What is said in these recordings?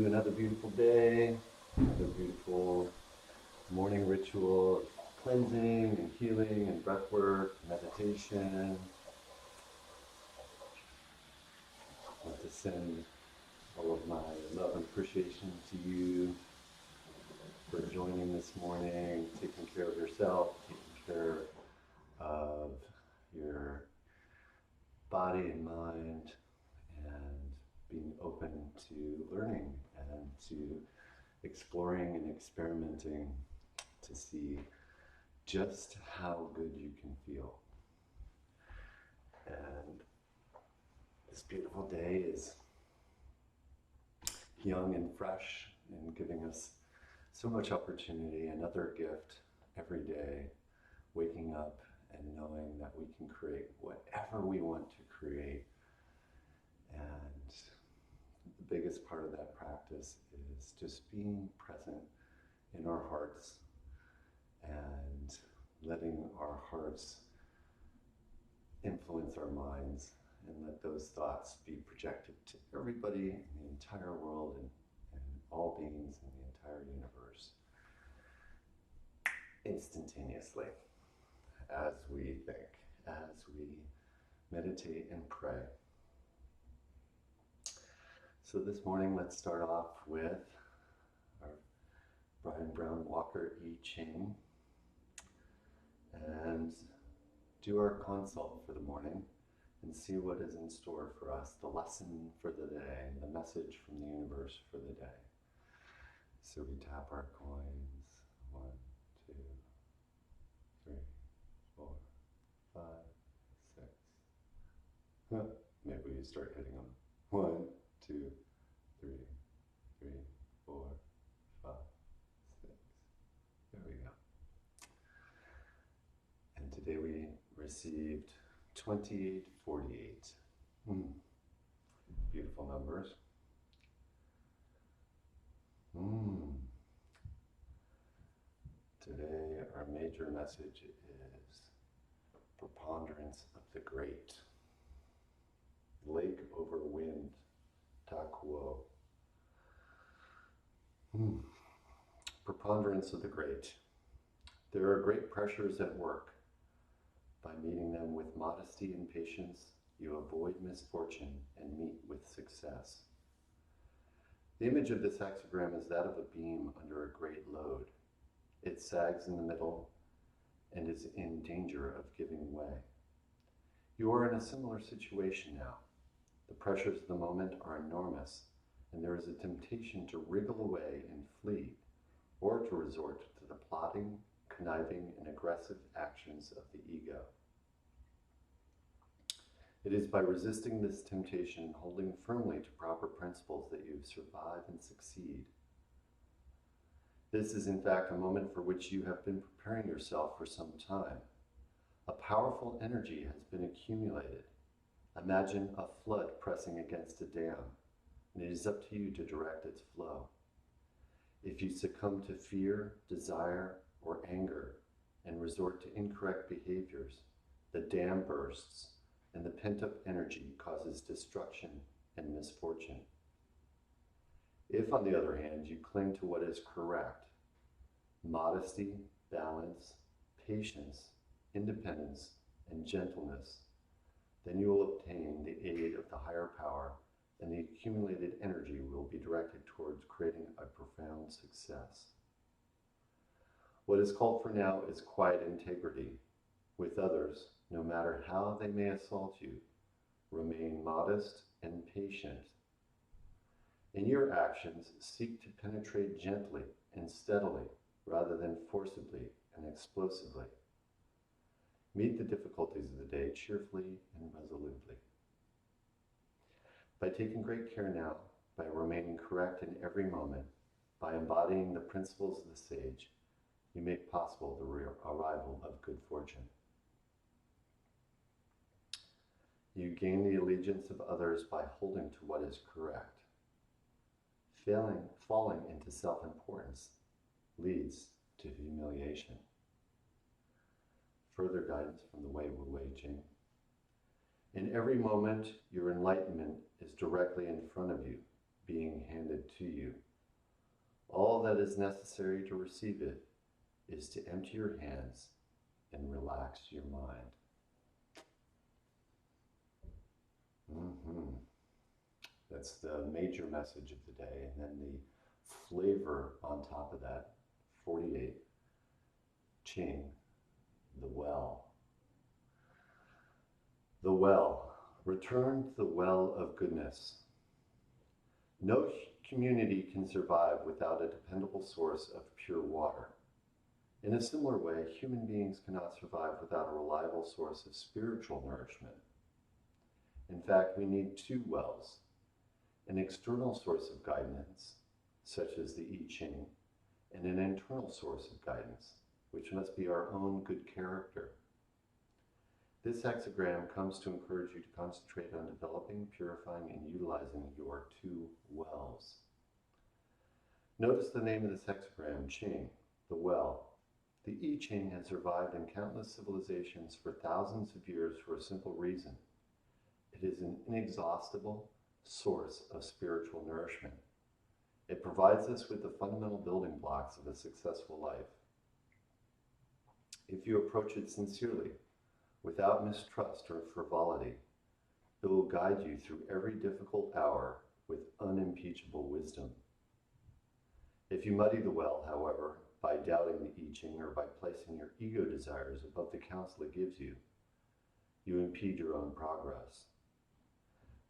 Another beautiful day, another beautiful morning ritual of cleansing and healing and breath work, meditation. I want to send all of my love and appreciation to you for joining this morning, taking care of yourself, taking care of your body and mind, and being open to learning and to exploring and experimenting to see just how good you can feel. And this beautiful day is young and fresh and giving us so much opportunity, another gift every day, waking up and knowing that we can create whatever we want to create. And the biggest part of that practice is just being present in our hearts and letting our hearts influence our minds and let those thoughts be projected to everybody in the entire world and all beings in the entire universe instantaneously as we think, as we meditate and pray. So this morning, let's start off with our Brian Brown Walker I Ching and do our consult for the morning and see what is in store for us, the lesson for the day, the message from the universe for the day. So we tap our coins, 1, 2, 3, 4, 5, 6. Maybe we start hitting them. 1, 2, 3, 3, 4, 5, 6. There we go. And today we received 2848. Beautiful numbers. Today our major message is preponderance of the great. Lake over wind, Takuo. Preponderance of the great. There are great pressures at work. By meeting them with modesty and patience, you avoid misfortune and meet with success. The image of this hexagram is that of a beam under a great load. It sags in the middle and is in danger of giving way. You are in a similar situation now. The pressures of the moment are enormous, and there is a temptation to wriggle away and flee, or to resort to the plotting, conniving, and aggressive actions of the ego. It is by resisting this temptation and holding firmly to proper principles that you survive and succeed. This is in fact a moment for which you have been preparing yourself for some time. A powerful energy has been accumulated. Imagine a flood pressing against a dam, and it is up to you to direct its flow. If you succumb to fear, desire, or anger, and resort to incorrect behaviors, the dam bursts, and the pent-up energy causes destruction and misfortune. If, on the other hand, you cling to what is correct, modesty, balance, patience, independence, and gentleness, then you will obtain the aid of the higher power, and the accumulated energy will be directed towards creating a profound success. What is called for now is quiet integrity. With others, no matter how they may assault you, remain modest and patient. In your actions, seek to penetrate gently and steadily, rather than forcibly and explosively. Meet the difficulties of the day cheerfully and resolutely. By taking great care now, by remaining correct in every moment, by embodying the principles of the sage, you make possible the arrival of good fortune. You gain the allegiance of others by holding to what is correct. Falling into self-importance leads to humiliation. Further guidance from the Way Wu Wei Jing. In every moment, your enlightenment is directly in front of you. being handed to you. All that is necessary to receive it is to empty your hands and relax your mind. That's the major message of the day. And then the flavor on top of that, 48, Ching, the well. The well. Return to the well of goodness. No community can survive without a dependable source of pure water. In a similar way, human beings cannot survive without a reliable source of spiritual nourishment. In fact, we need two wells, an external source of guidance, such as the I Ching, and an internal source of guidance, which must be our own good character. This hexagram comes to encourage you to concentrate on developing, purifying, and utilizing your two wells. Notice the name of this hexagram, Ching, the well. The I Ching has survived in countless civilizations for thousands of years for a simple reason. It is an inexhaustible source of spiritual nourishment. It provides us with the fundamental building blocks of a successful life. If you approach it sincerely, without mistrust or frivolity, it will guide you through every difficult hour with unimpeachable wisdom. If you muddy the well, however, by doubting the I Ching or by placing your ego desires above the counsel it gives you, you impede your own progress.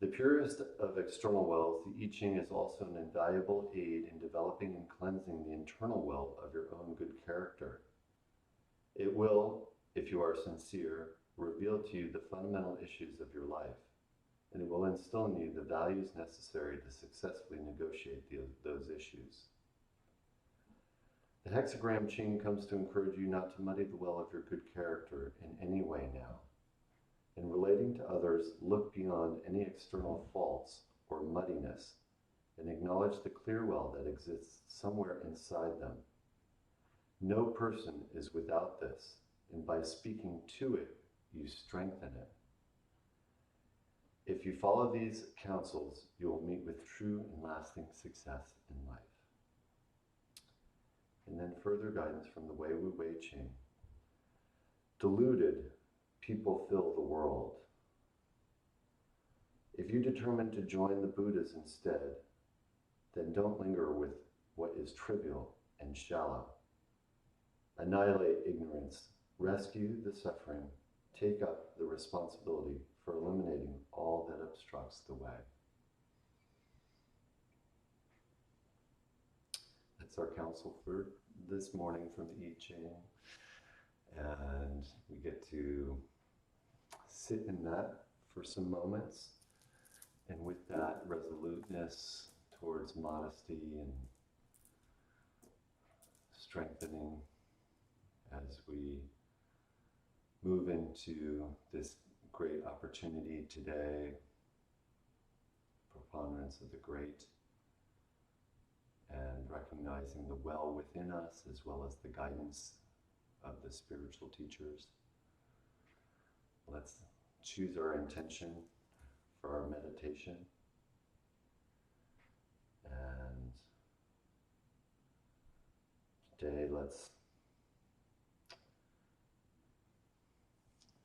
The purest of external wells, the I Ching is also an invaluable aid in developing and cleansing the internal well of your own good character. It will, if you are sincere, reveal to you the fundamental issues of your life, and it will instill in you the values necessary to successfully negotiate those issues. The hexagram Ching comes to encourage you not to muddy the well of your good character in any way now. In relating to others, look beyond any external faults or muddiness and acknowledge the clear well that exists somewhere inside them. No person is without this, and by speaking to it, you strengthen it. If you follow these counsels, you will meet with true and lasting success in life. And then further guidance from the Wei Wu Wei Ching. Deluded people fill the world. If you determine to join the Buddhas instead, then don't linger with what is trivial and shallow. Annihilate ignorance, rescue the suffering, take up the responsibility for eliminating all that obstructs the way. That's our counsel for this morning from the I Ching. And we get to sit in that for some moments. And with that resoluteness towards modesty and strengthening as we move into this great opportunity today, preponderance of the great, and recognizing the well within us as well as the guidance of the spiritual teachers. Let's choose our intention for our meditation. And today let's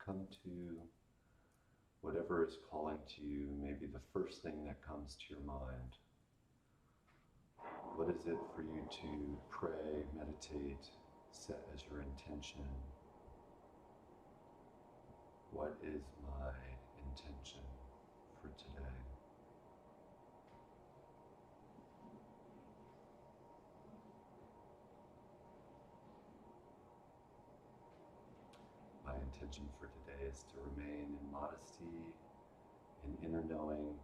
come to whatever is calling to you, maybe the first thing that comes to your mind. What is it for you to pray, meditate, set as your intention? What is my intention for today? My intention for today is to remain in modesty, in inner knowing,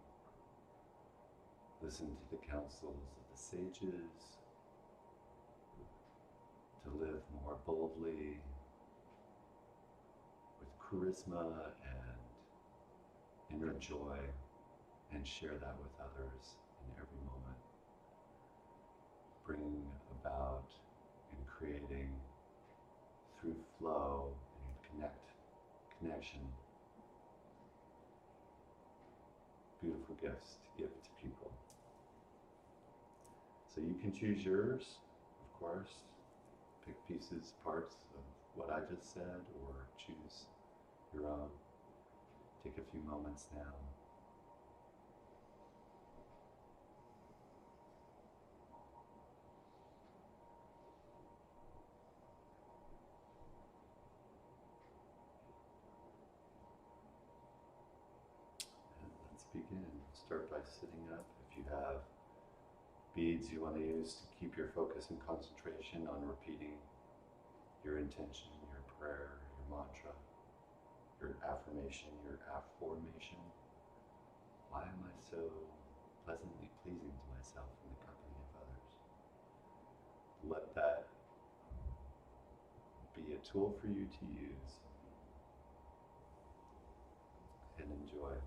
listen to the counsels of the sages, to live more boldly, with charisma and inner joy, and share that with others in every moment. Bringing about and creating through flow and connection, beautiful gifts to give to people. So you can choose yours, of course. Pick pieces, parts of what I just said, or choose your own. Take a few moments now. And let's begin. Start by sitting up. If you have beads you want to use to keep your focus and concentration on repeating your intention, your prayer, your mantra, your affirmation, your affirmation. Why am I so pleasantly pleasing to myself in the company of others? Let that be a tool for you to use and enjoy.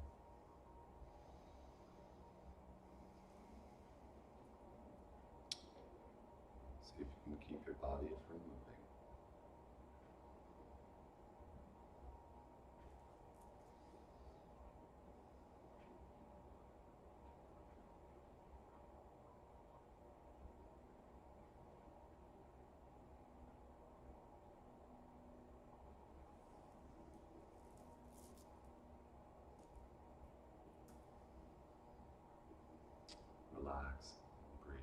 See if you can keep your body from moving. Relax, breathe.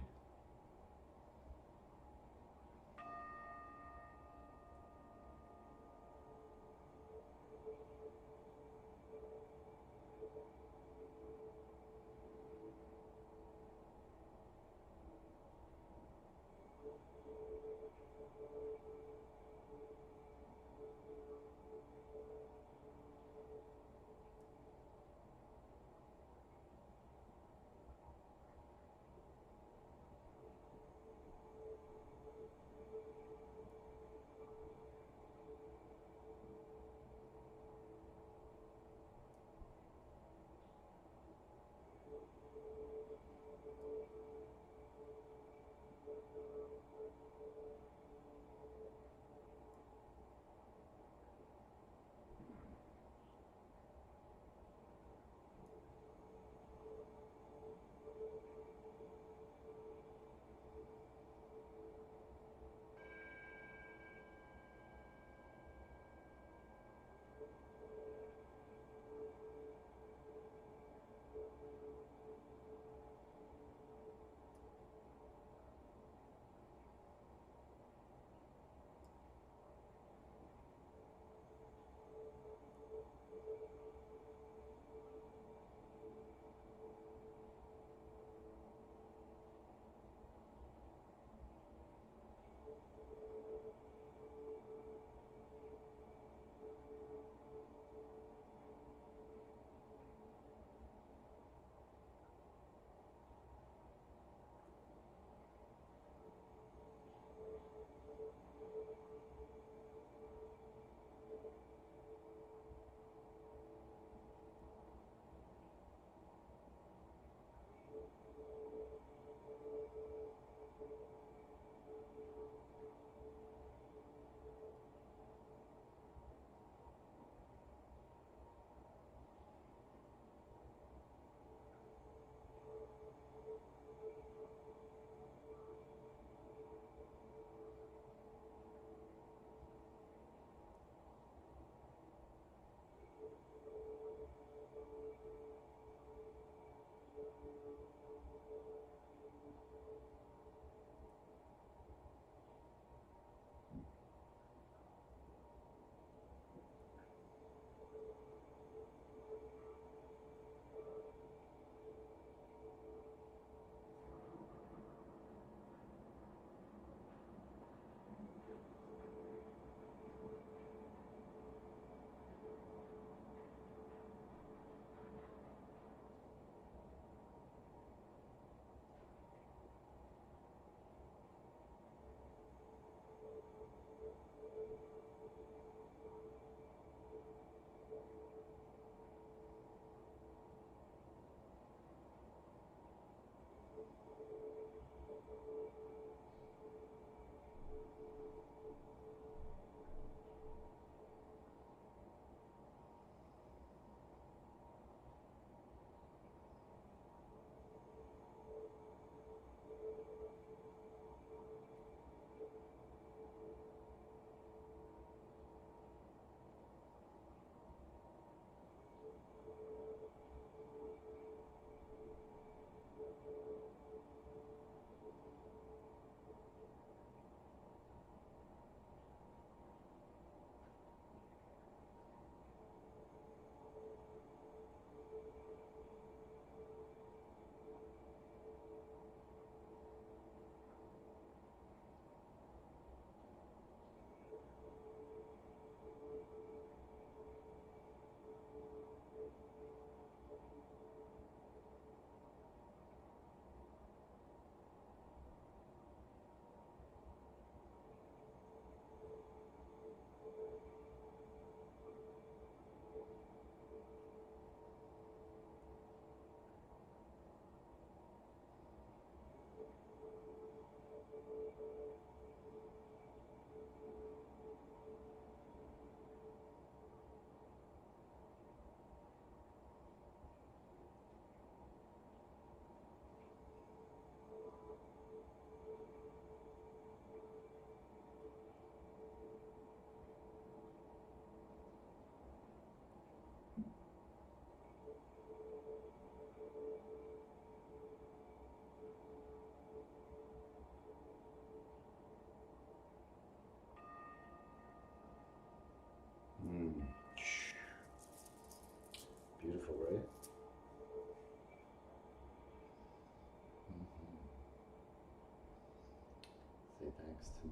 thanks to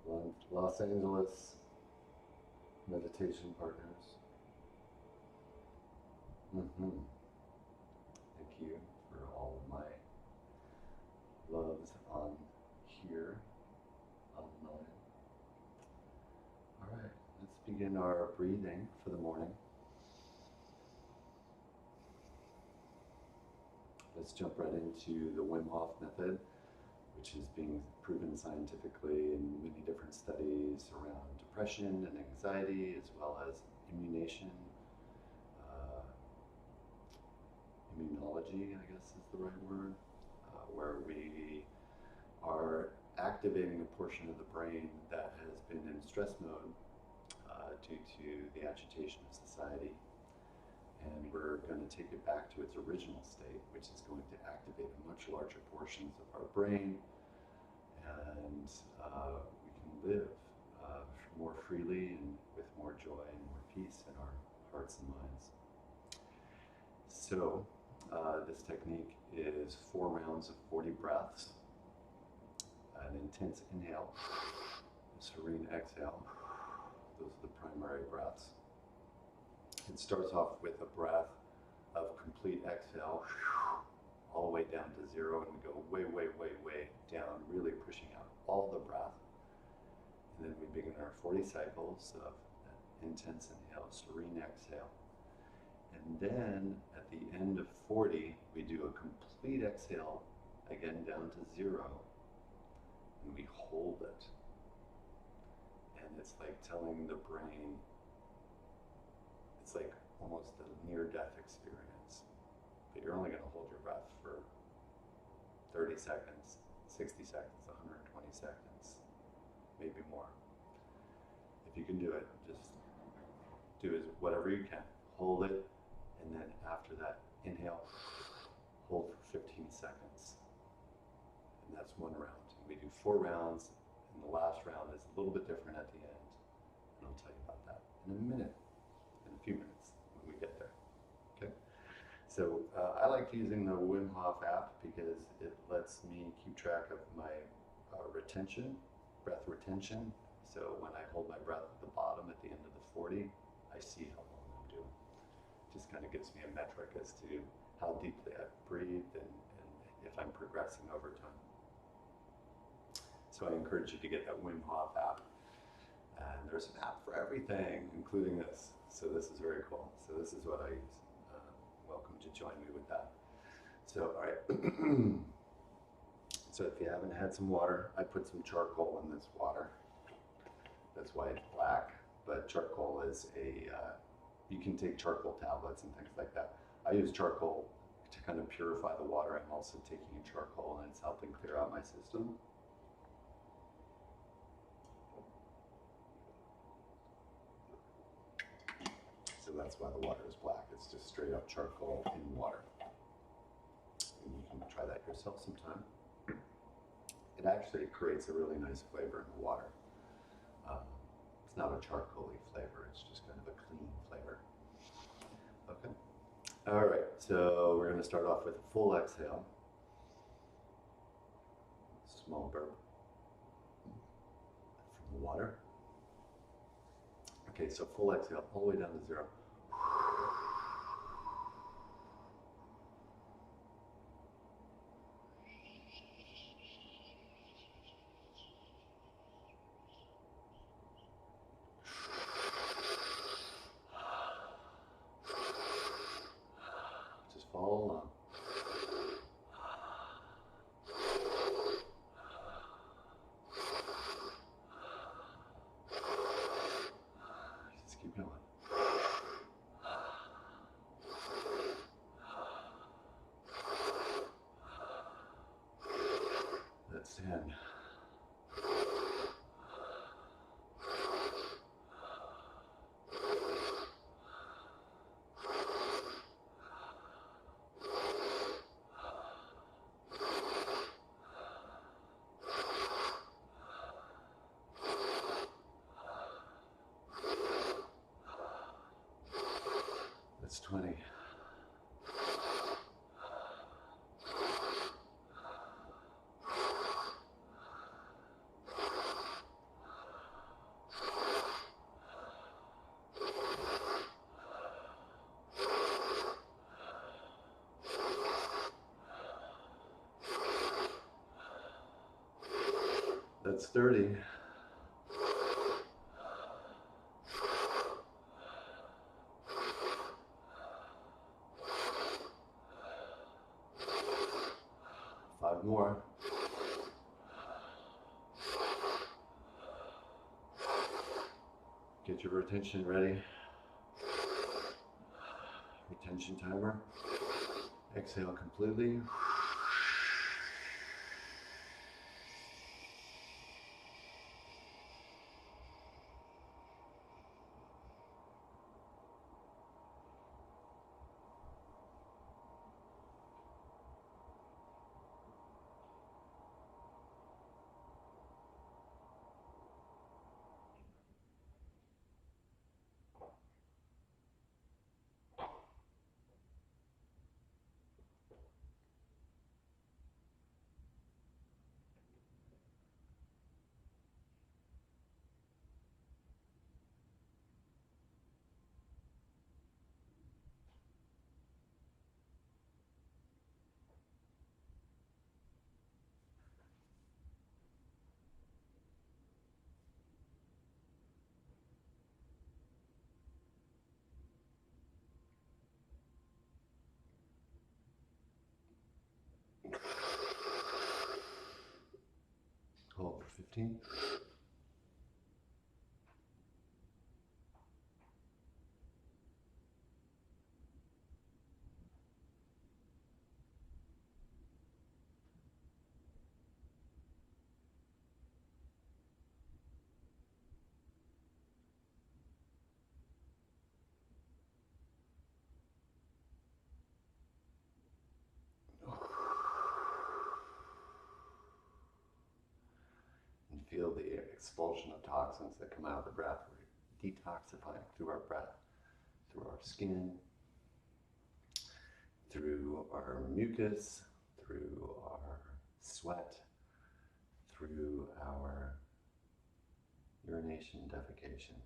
my Los Angeles meditation partners. Thank you for all of my loves on here, online. All right, let's begin our breathing for the morning. Let's jump right into the Wim Hof method, which is being proven scientifically in many different studies around depression and anxiety, as well as immunology, I guess is the right word, where we are activating a portion of the brain that has been in stress mode due to the agitation of society. And we're going to take it back to its original state, which is going to activate much larger portions of our brain, and we can live more freely and with more joy and more peace in our hearts and minds. So this technique is 4 rounds of 40 breaths, an intense inhale, a serene exhale. Those are the primary breaths. It starts off with a breath of complete exhale, all the way down to 0, and we go way, way, way, way down, really pushing out all the breath. And then we begin our 40 cycles of that intense inhale, serene exhale. And then at the end of 40, we do a complete exhale, again down to 0, and we hold it. And it's like telling the brain, it's like almost a near-death experience. But you're only going to hold your breath for 30 seconds, 60 seconds, 120 seconds, maybe more. If you can do it, just do whatever you can. Hold it, and then after that, inhale, hold for 15 seconds. And that's 1 round. We do 4 rounds, and the last round is a little bit different at the end. And I'll tell you about that in a minute. In a few minutes when we get there. Okay? So I like using the Wim Hof app because it lets me keep track of my breath retention. So when I hold my breath at the bottom at the end of the 40, I see how long I'm doing. It just kind of gives me a metric as to how deeply I've breathed and if I'm progressing over time. So I encourage you to get that Wim Hof app. And there's an app for everything, including this. So this is very cool. So this is what I use. Welcome to join me with that. So, all right. So if you haven't had some water, I put some charcoal in this water. That's why it's black. But charcoal is you can take charcoal tablets and things like that. I use charcoal to kind of purify the water. I'm also taking charcoal and it's helping clear out my system. So that's why the water is black. It's just straight up charcoal in water. And you can try that yourself sometime. It actually creates a really nice flavor in the water. It's not a charcoaly flavor, it's just kind of a clean flavor. Okay. All right, so we're gonna start off with a full exhale. Small burp from the water. Okay, so full exhale all the way down to 0. Just follow along. Keep going. That's 10. That's 20. That's 30. Five more. Get your retention ready. Retention timer. Exhale completely. Hold for 15. And feel the expulsion of toxins that come out of the breath. We're detoxifying through our breath, through our skin, through our mucus, through our sweat, through our urination, defecation.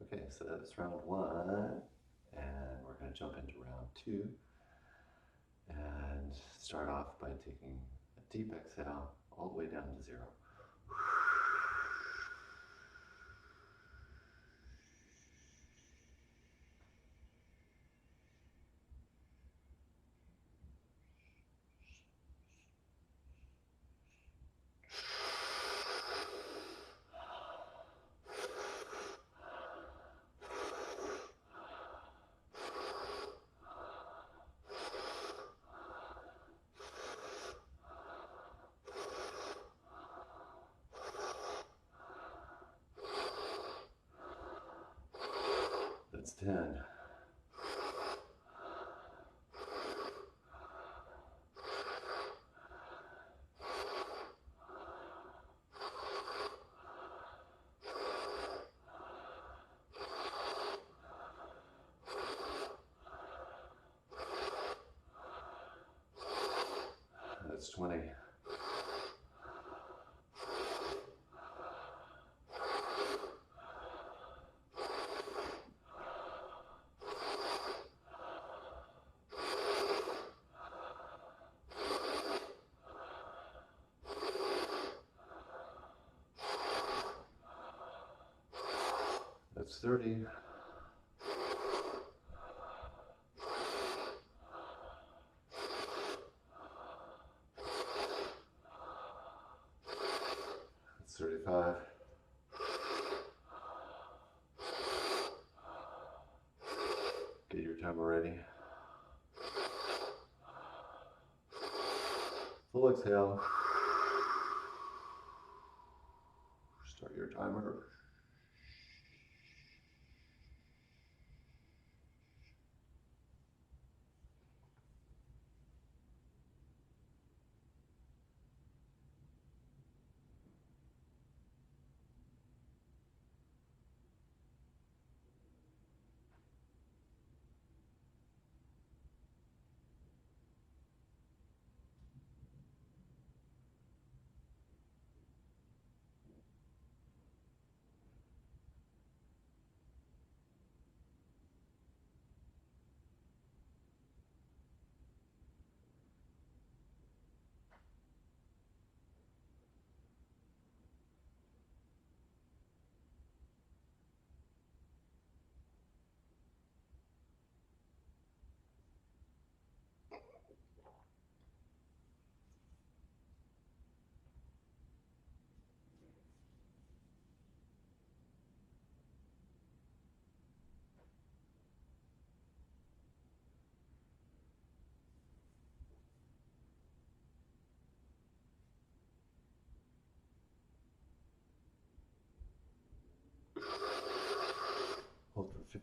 Okay, so that's round one, and we're going to jump into round two and start off by taking a deep exhale all the way down to 0. That's 10. That's 20. That's 30. That's 35. Get your timer ready. Full exhale. Start your timer.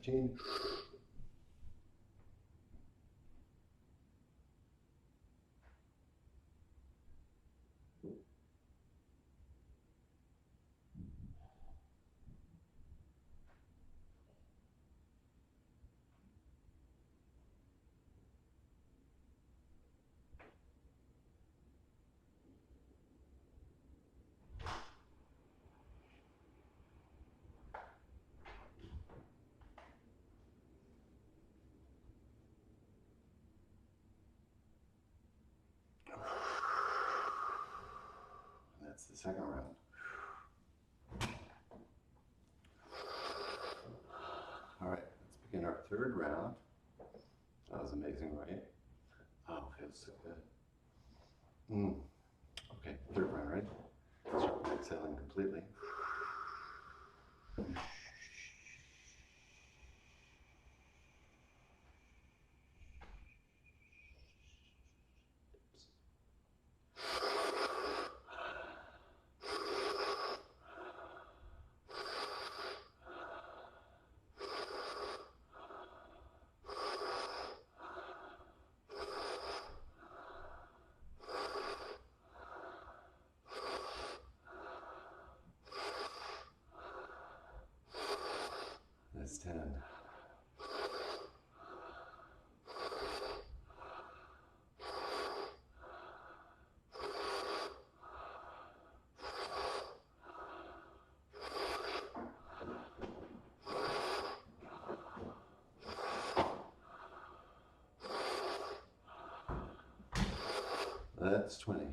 15. That's the second round. All right, let's begin our third round. That was amazing, right? Oh, feels so good. Okay, third round, right? Start with exhaling completely. That's 10. That's 20.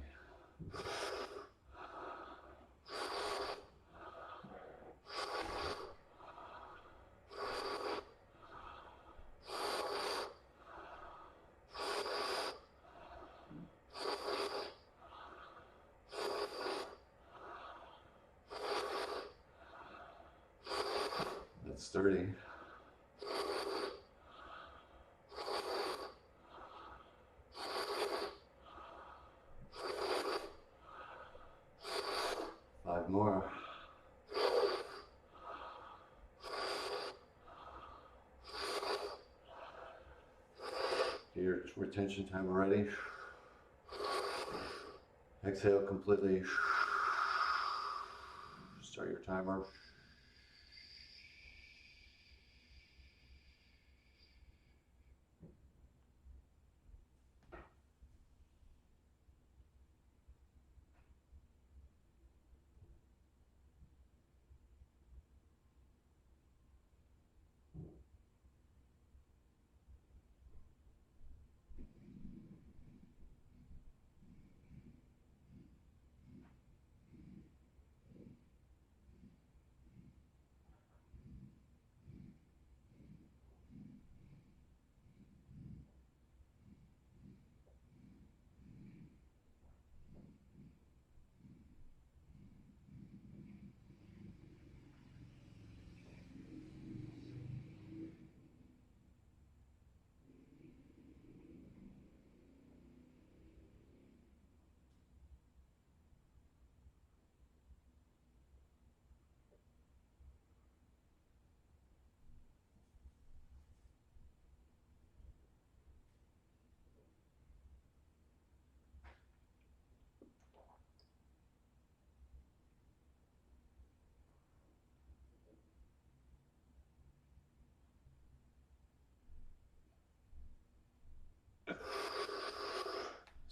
That's 30. Five more. Get your retention timer ready. Exhale completely. Start your timer.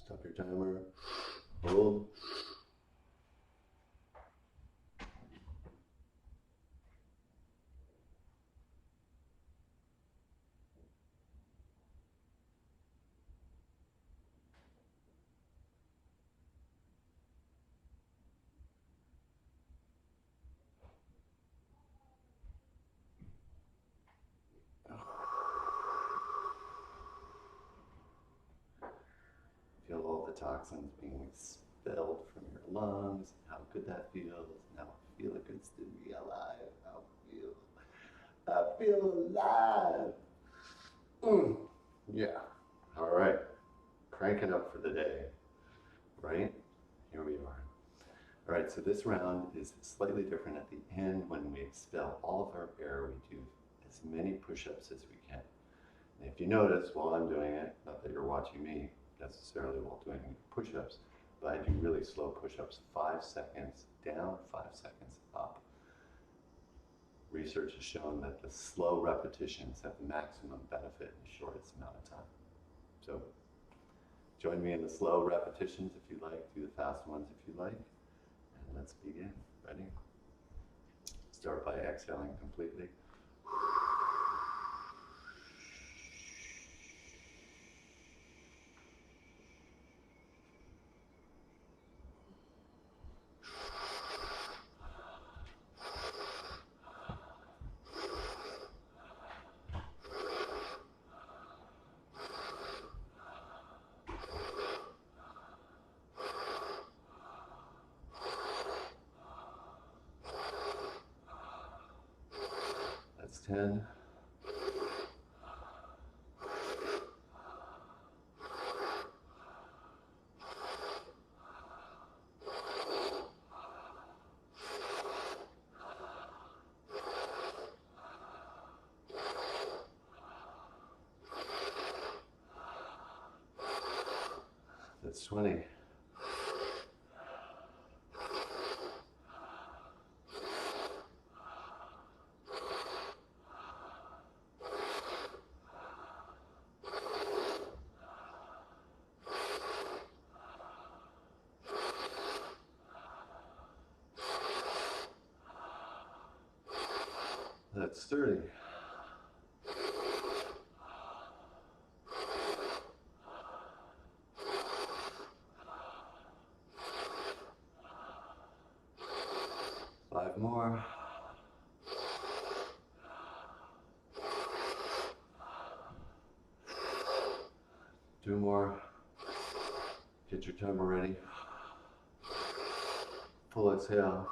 Stop your timer. Hold. Feel all the toxins being expelled from your lungs. How good that feels. Now feel it good to be alive. I feel alive. Yeah. All right. Cranking up for the day. Right? Here we are. All right, so this round is slightly different. At the end, when we expel all of our air, we do as as many push-ups as we can. And if you notice while I'm doing it, not that you're watching me necessarily while doing push-ups, but I do really slow push-ups, 5 seconds down, 5 seconds up. Research has shown that the slow repetitions have the maximum benefit in the shortest amount of time. So join me in the slow repetitions if you like, do the fast ones if you like, and let's begin. Ready? Start by exhaling completely. That's 10. That's 20. That's 30. Five more. Two more. Get your timer ready. Full exhale.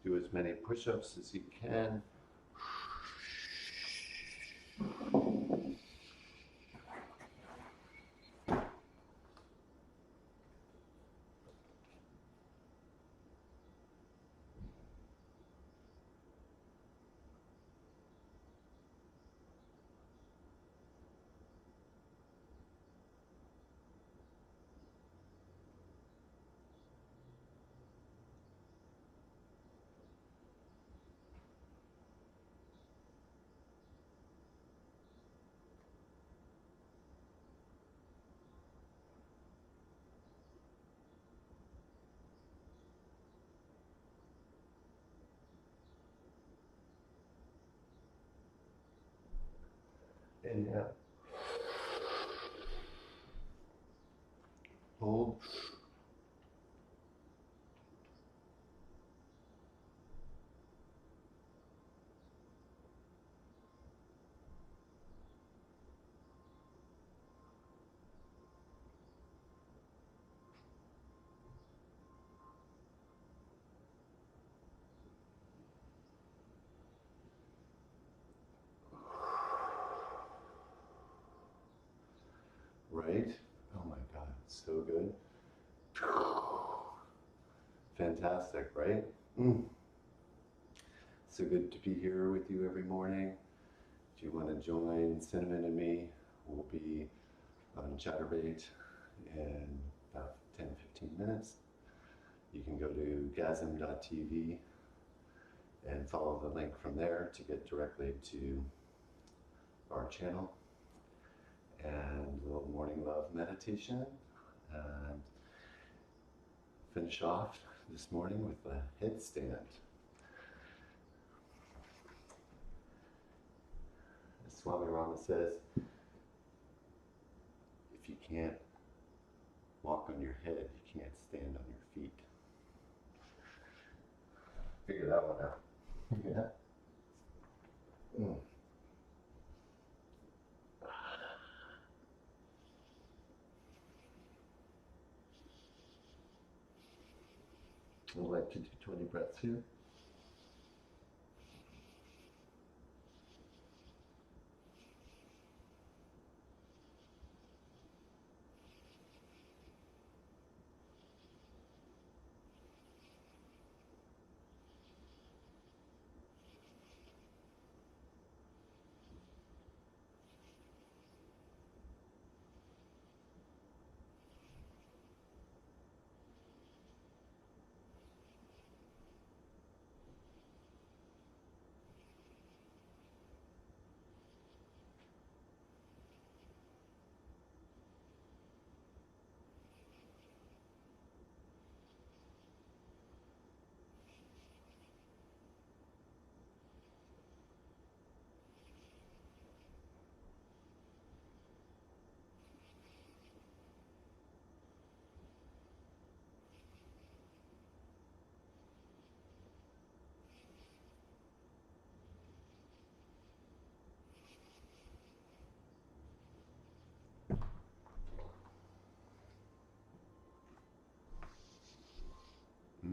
Do as many push-ups as you can. Inhale. Hold. Right? Oh my God, so good. Fantastic, right? So good to be here with you every morning. If you want to join Cinnamon and me, we'll be on Chatterbait in about 10-15 minutes. You can go to gasm.tv and follow the link from there to get directly to our channel. And a little morning love meditation, and finish off this morning with a headstand. As Swami Rama says, if you can't walk on your head, you can't stand on your feet. Figure that one out. Yeah. I'd like to do 20 breaths here.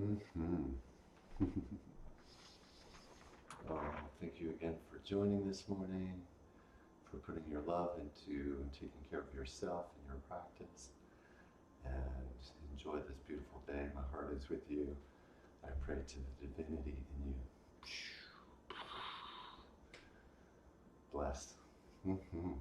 Mm-hmm. Oh, thank you again for joining this morning, for putting your love into and taking care of yourself and your practice. And enjoy this beautiful day. My heart is with you. I pray to the divinity in you. Blessed. Mm-hmm.